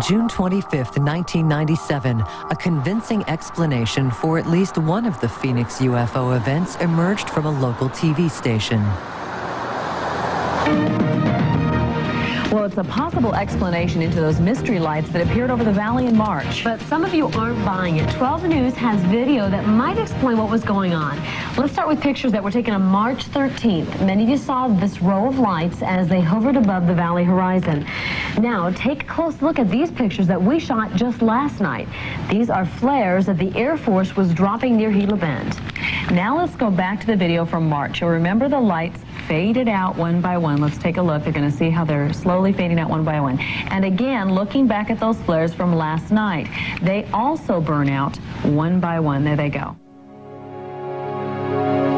June 25, 1997, a convincing explanation for at least one of the Phoenix UFO events emerged from a local TV station. Well, it's a possible explanation into those mystery lights that appeared over the valley in March. But some of you aren't buying it. 12 News has video that might explain what was going on. Let's start with pictures that were taken on March 13th. Many of you saw this row of lights as they hovered above the valley horizon. Now, take a close look at these pictures that we shot just last night. These are flares that the Air Force was dropping near Gila Bend. Now let's go back to the video from March. You'll remember the lights faded out one by one. Let's take a look. They're going to see how they're slowly fading out one by one. And again, looking back at those flares from last night, they also burn out one by one. There they go.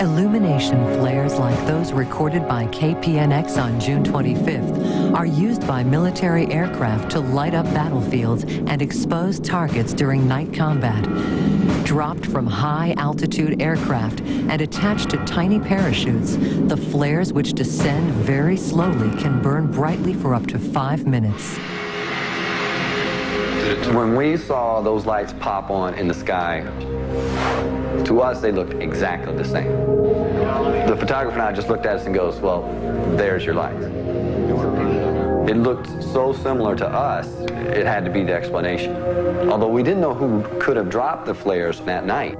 Illumination flares like those recorded by KPNX on June 25th are used by military aircraft to light up battlefields and expose targets during night combat. Dropped from high-altitude aircraft and attached to tiny parachutes, the flares, which descend very slowly, can burn brightly for up to 5 minutes. When we saw those lights pop on in the sky, to us, they looked exactly the same. The photographer and I just looked at us and goes, well, there's your lights. It looked so similar to us, it had to be the explanation. Although we didn't know who could have dropped the flares that night.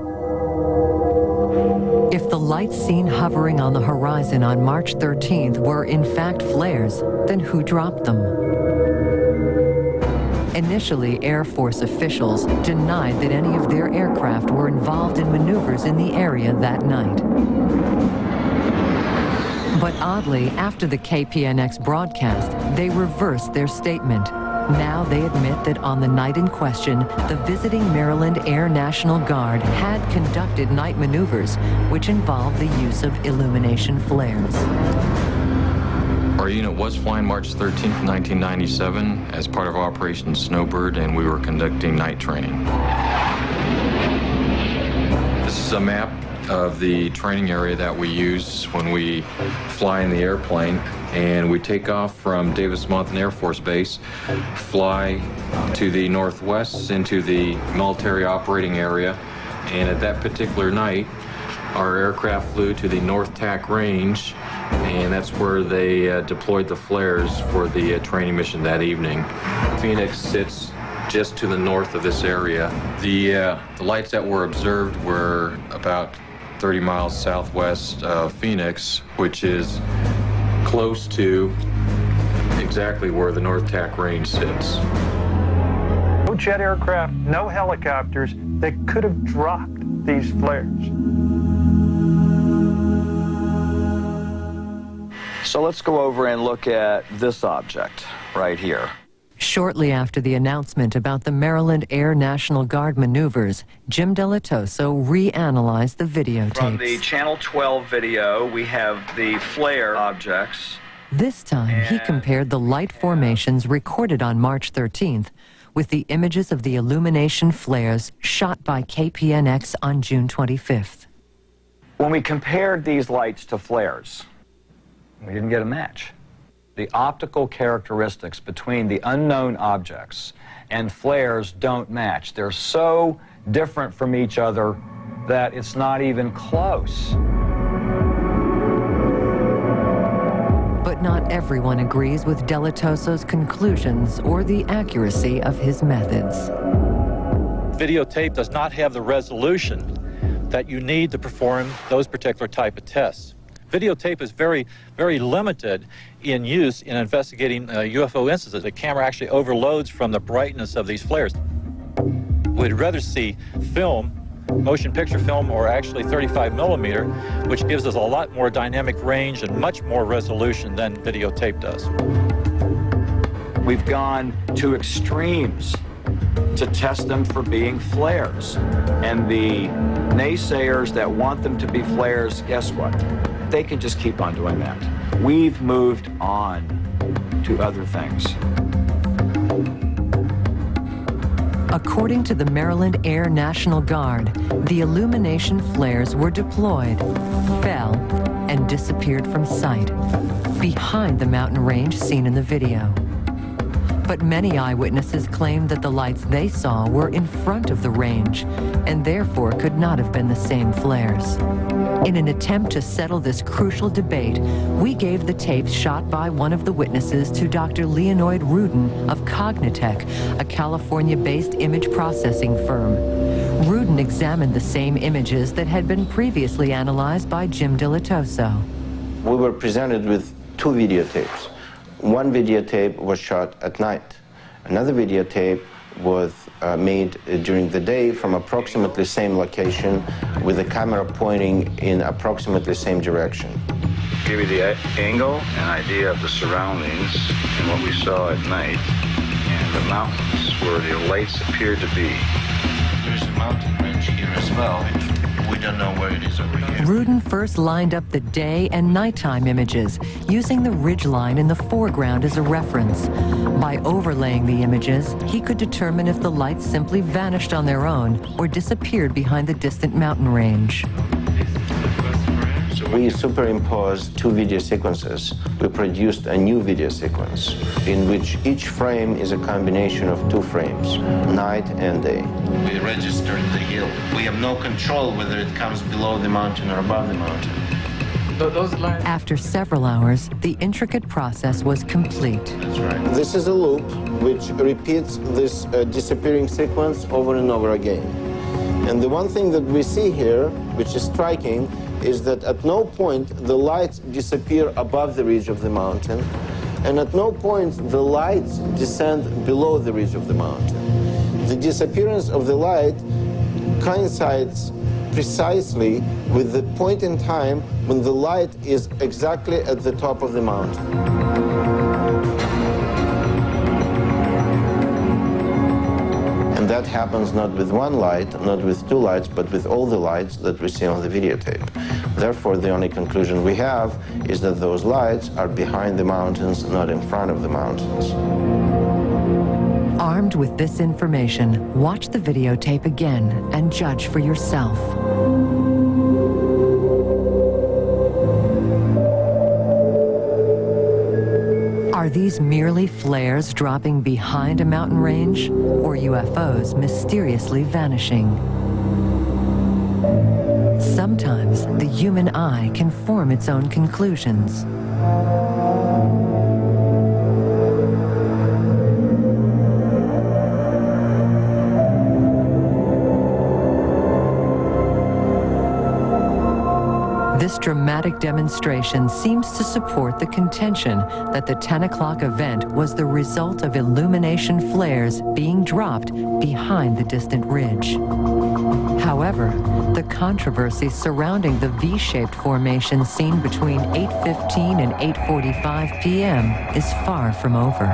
If the lights seen hovering on the horizon on March 13th were in fact flares, then who dropped them? Initially, Air Force officials denied that any of their aircraft were involved in maneuvers in the area that night. But oddly, after the KPNX broadcast, they reversed their statement. Now they admit that on the night in question, the visiting Maryland Air National Guard had conducted night maneuvers, which involved the use of illumination flares. Our unit was flying March 13th, 1997 as part of Operation Snowbird, and we were conducting night training. This is a map of the training area that we use when we fly in the airplane, and we take off from Davis-Monthan Air Force Base, fly to the northwest into the military operating area, and at that particular night, our aircraft flew to the North TAC range, and that's where they deployed the flares for the training mission that evening. Phoenix sits just to the north of this area. The lights that were observed were about 30 miles southwest of Phoenix, which is close to exactly where the North TAC range sits. No jet aircraft, no helicopters that could have dropped these flares. So let's go over and look at this object right here. Shortly after the announcement about the Maryland Air National Guard maneuvers, Jim Dilettoso reanalyzed the videotapes. From the Channel 12 video, we have the flare objects. This time, he compared the light formations recorded on March 13th with the images of the illumination flares shot by KPNX on June 25th. When we compared these lights to flares, we didn't get a match. The optical characteristics between the unknown objects and flares don't match. They're so different from each other that it's not even close. But not everyone agrees with Dilettoso's conclusions or the accuracy of his methods. Videotape does not have the resolution that you need to perform those particular type of tests. Videotape is very, very limited in use in investigating UFO instances. The camera actually overloads from the brightness of these flares. We'd rather see film, motion picture film, or actually 35 millimeter, which gives us a lot more dynamic range and much more resolution than videotape does. We've gone to extremes to test them for being flares. And the naysayers that want them to be flares, guess what? They can just keep on doing that. We've moved on to other things. According to the Maryland Air National Guard, the illumination flares were deployed, fell, and disappeared from sight, behind the mountain range seen in the video. But many eyewitnesses claimed that the lights they saw were in front of the range and therefore could not have been the same flares. In an attempt to settle this crucial debate, we gave the tapes shot by one of the witnesses to Dr. Leonid Rudin of Cognitech, a California-based image processing firm. Rudin examined the same images that had been previously analyzed by Jim Dilettoso. We were presented with two videotapes. One videotape was shot at night. Another videotape was made during the day from approximately same location with the camera pointing in approximately same direction. Give you the angle, an idea of the surroundings and what we saw at night and the mountains where the lights appeared to be. There's a mountain range here as well. We don't know where it is over here. Rudin first lined up the day and nighttime images, using the ridgeline in the foreground as a reference. By overlaying the images, he could determine if the lights simply vanished on their own or disappeared behind the distant mountain range. We superimposed two video sequences. We produced a new video sequence in which each frame is a combination of two frames, night and day. We registered the hill. We have no control whether it comes below the mountain or above the mountain. After several hours, the intricate process was complete. That's right. This is a loop which repeats this disappearing sequence over and over again. And the one thing that we see here, which is striking, is that at no point the lights disappear above the ridge of the mountain, and at no point the lights descend below the ridge of the mountain. The disappearance of the light coincides precisely with the point in time when the light is exactly at the top of the mountain. And that happens not with one light, not with two lights, but with all the lights that we see on the videotape. Therefore, the only conclusion we have is that those lights are behind the mountains, not in front of the mountains. Armed with this information, watch the videotape again and judge for yourself. Are these merely flares dropping behind a mountain range, or UFOs mysteriously vanishing? Sometimes the human eye can form its own conclusions. This dramatic demonstration seems to support the contention that the 10 o'clock event was the result of illumination flares being dropped behind the distant ridge. However, the controversy surrounding the V-shaped formation seen between 8:15 and 8:45 p.m. is far from over.